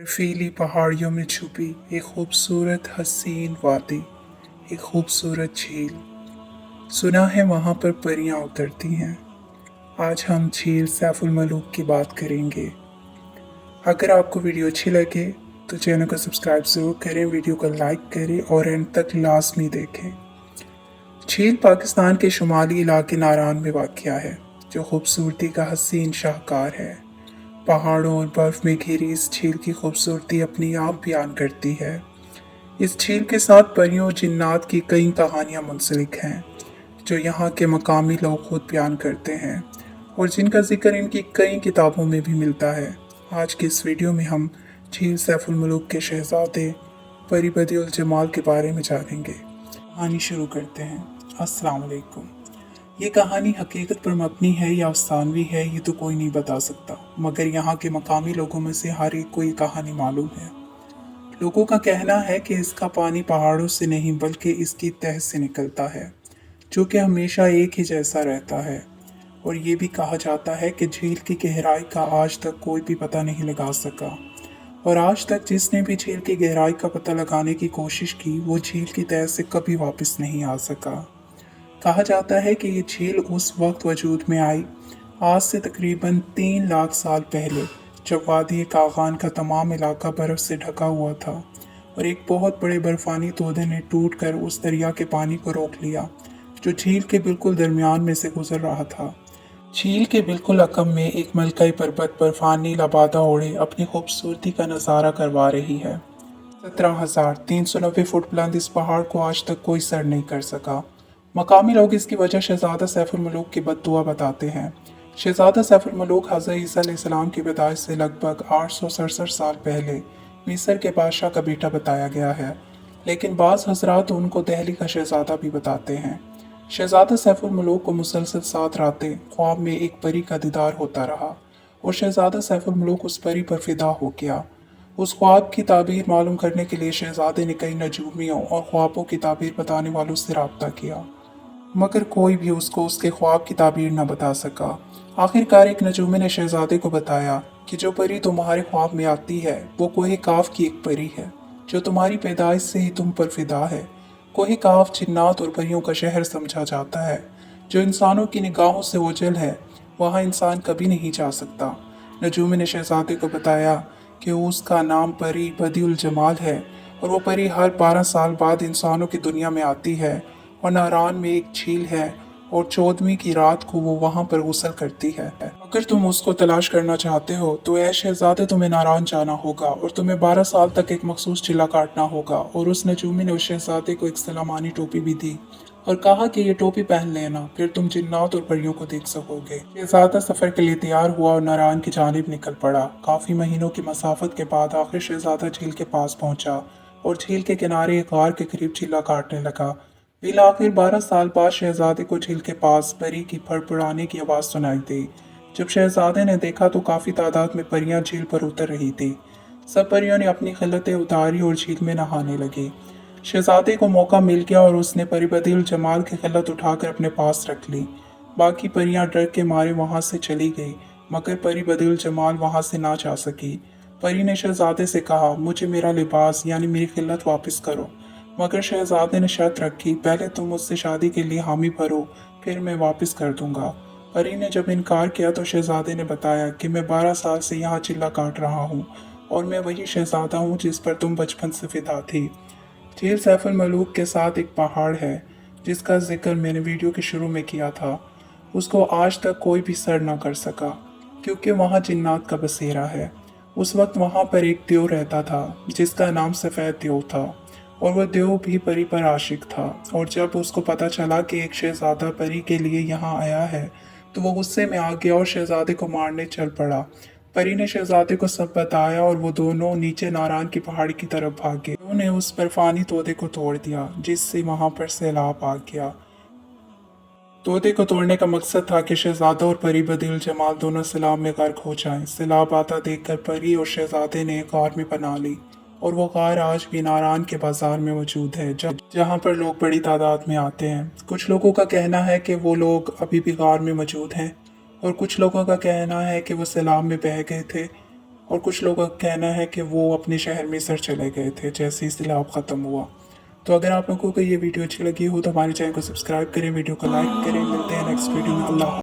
बर्फीली पहाड़ियों में छुपी एक खूबसूरत हसीन वादी, एक खूबसूरत झील। सुना है वहाँ पर परियां उतरती हैं। आज हम झील सैफुल मलूक की बात करेंगे। अगर आपको वीडियो अच्छी लगे तो चैनल को सब्सक्राइब ज़रूर करें, वीडियो को लाइक करें और एंड तक लाजमी देखें। झील पाकिस्तान के शुमाली इलाके नारान में वाक़या है, जो खूबसूरती का हसीन शाहकार है। पहाड़ों और बर्फ में घिरी इस झील की खूबसूरती अपनी आप बयान करती है। इस झील के साथ परियों और जिन्नात की कई कहानियां मुंसलिक हैं, जो यहाँ के मकामी लोग खुद बयान करते हैं और जिनका जिक्र इनकी कई किताबों में भी मिलता है। आज की इस वीडियो में हम झील सैफुल मुलूक के शहजादे परी बदिउल जमाल के बारे में जानेंगे। कहानी शुरू करते हैं। अस्सलाम वालेकुम। ये कहानी हकीकत पर मबनी है या अफसानवी है, ये तो कोई नहीं बता सकता, मगर यहाँ के मकामी लोगों में से हर एक को ये कहानी मालूम है। लोगों का कहना है कि इसका पानी पहाड़ों से नहीं बल्कि इसकी तह से निकलता है, जो कि हमेशा एक ही जैसा रहता है। और ये भी कहा जाता है कि झील की गहराई का आज तक कोई भी पता नहीं लगा सका, और आज तक जिसने भी झील की गहराई का पता लगाने की कोशिश की वो झील की तह से कभी वापस नहीं आ सका। कहा जाता है कि ये झील उस वक्त वजूद में आई, आज से तकरीबन 3 लाख साल पहले, जब वादी कागान का तमाम इलाका बर्फ से ढका हुआ था और एक बहुत बड़े बर्फानी तोदे ने टूट कर उस दरिया के पानी को रोक लिया, जो झील के बिल्कुल दरमियान में से गुजर रहा था। झील के बिल्कुल अकब में एक मलकई पर्वत बर्फानी लबादा ओढ़े अपनी खूबसूरती का नज़ारा करवा रही है। 17,390 फुट बुलंद इस पहाड़ को आज तक कोई सर नहीं कर सका। मकामी लोग इसकी वजह शहजादा सैफुल मलूक की बद्दुआ बताते हैं। शहजादा सैफुल मलूक हज़रत ईसा अलैहिस्सलाम की पैदाइश से लगभग 867 साल पहले मिस्र के बादशाह का बेटा बताया गया है, लेकिन बाज़ हज़रात उनको दहली का शहजादा भी बताते हैं। शहजादा सैफुल मलूक को मुसलसल 7 रातें ख्वाब में एक परी का दीदार होता रहा और शहजादा सैफुल मलूक उस परी पर फिदा हो गया। उस ख्वाब की ताबीर मालूम करने के लिए शहजादे ने कई नजूमियों और ख्वाबों की ताबीर बताने वालों से रब्ता किया, मगर कोई भी उसको उसके ख्वाब की ताबीर न बता सका। आखिरकार एक नजूमी ने शहजादे को बताया कि जो परी तुम्हारे ख्वाब में आती है वो कोहे काफ की एक परी है, जो तुम्हारी पैदाइश से ही तुम पर फिदा है। कोहे काफ जिन्नात और परियों का शहर समझा जाता है। जो इंसानों की निगाहों से ओझल है, वहाँ इंसान कभी नहीं जा सकता। नजूमी ने शहजादे को बताया कि उसका नाम परी बदिउल जमाल है और वो परी हर 12 साल बाद इंसानों की दुनिया में आती है और नारान में एक झील है और 14वीं की रात को वो वहाँ पर गुसल करती है। अगर तुम उसको तलाश करना चाहते हो तो ऐ शहजादे तुम्हें नारान जाना होगा और तुम्हें 12 साल तक एक मखसूस चिल्ला काटना होगा। और उस नजूमी ने उस शहजादे को एक सलामानी टोपी भी दी और कहा कि ये टोपी पहन लेना, फिर तुम जिन्नात और परियों को देख सकोगे। शहजादा सफर के लिए तैयार हुआ और नारान की जानिब निकल पड़ा। काफी महीनों की मसाफत के बाद आखिर शहजादा झील के पास पहुंचा और झील के किनारे एक गार के करीब चिल्ला काटने लगा। बिल आखिर 12 साल बाद शहजादे को झील के पास परी की फड़फड़ाने की आवाज़ सुनाई दी। जब शहजादे ने देखा तो काफ़ी तादाद में परियां झील पर उतर रही थी। सब परियों ने अपनी खिलतें उतारी और झील में नहाने लगी। शहजादे को मौका मिल गया और उसने परी बदिउल जमाल की खिलत उठाकर अपने पास रख ली। बाकी परियां डर के मारे वहां से चली गई, मगर परी बदिउल जमाल वहां से ना जा सकी। परी ने शहजादे से कहा, मुझे मेरा लिबास यानी मेरी खिलत वापस करो। मगर शहजादे ने शर्त रखी, पहले तुम मुझसे शादी के लिए हामी भरो, फिर मैं वापस कर दूंगा। परी ने जब इनकार किया तो शहजादे ने बताया कि मैं 12 साल से यहाँ चिल्ला काट रहा हूँ और मैं वही शहजादा हूँ जिस पर तुम बचपन से फिदा थी। झील सैफुल मलूक के साथ एक पहाड़ है जिसका जिक्र मैंने वीडियो के शुरू में किया था। उसको आज तक कोई भी सर न कर सका, क्योंकि वहाँ जिन्नात का बसेरा है। उस वक्त वहाँ पर एक देव रहता था जिसका नाम सफ़ेद देव था, और वह देव भी परी पर आशिक था। और जब उसको पता चला कि एक शहजादा परी के लिए यहाँ आया है तो वो गुस्से में आ गया और शहजादे को मारने चल पड़ा। परी ने शहजादे को सब बताया और वो दोनों नीचे नारान की पहाड़ी की तरफ भागे। उन्होंने उस बर्फानी तोदे को तोड़ दिया, जिससे वहां पर सैलाब आ गया। तोते को तोड़ने का मकसद था कि शहजादा और परी बदिउल जमाल दोनों सैलाब में गर्क हो जाएं। सैलाब आता देखकर परी और शहजादे ने एक गार में पनाह ली, और वो गार आज भी नारान के बाजार में मौजूद है, जहाँ पर लोग बड़ी तादाद में आते हैं। कुछ लोगों का कहना है कि वो लोग अभी भी गार में मौजूद हैं और कुछ लोगों का कहना है कि वो सैलाब में बह गए थे। और कुछ लोगों का कहना है कि वो अपने शहर मिस्र चले गए थे जैसे ही सैलाब ख़त्म हुआ। तो अगर आप लोगों को ये वीडियो अच्छी लगी हो तो हमारे चैनल को सब्सक्राइब करें, वीडियो को लाइक करें। मिलते हैं नेक्स्ट वीडियो में। अल्लाह।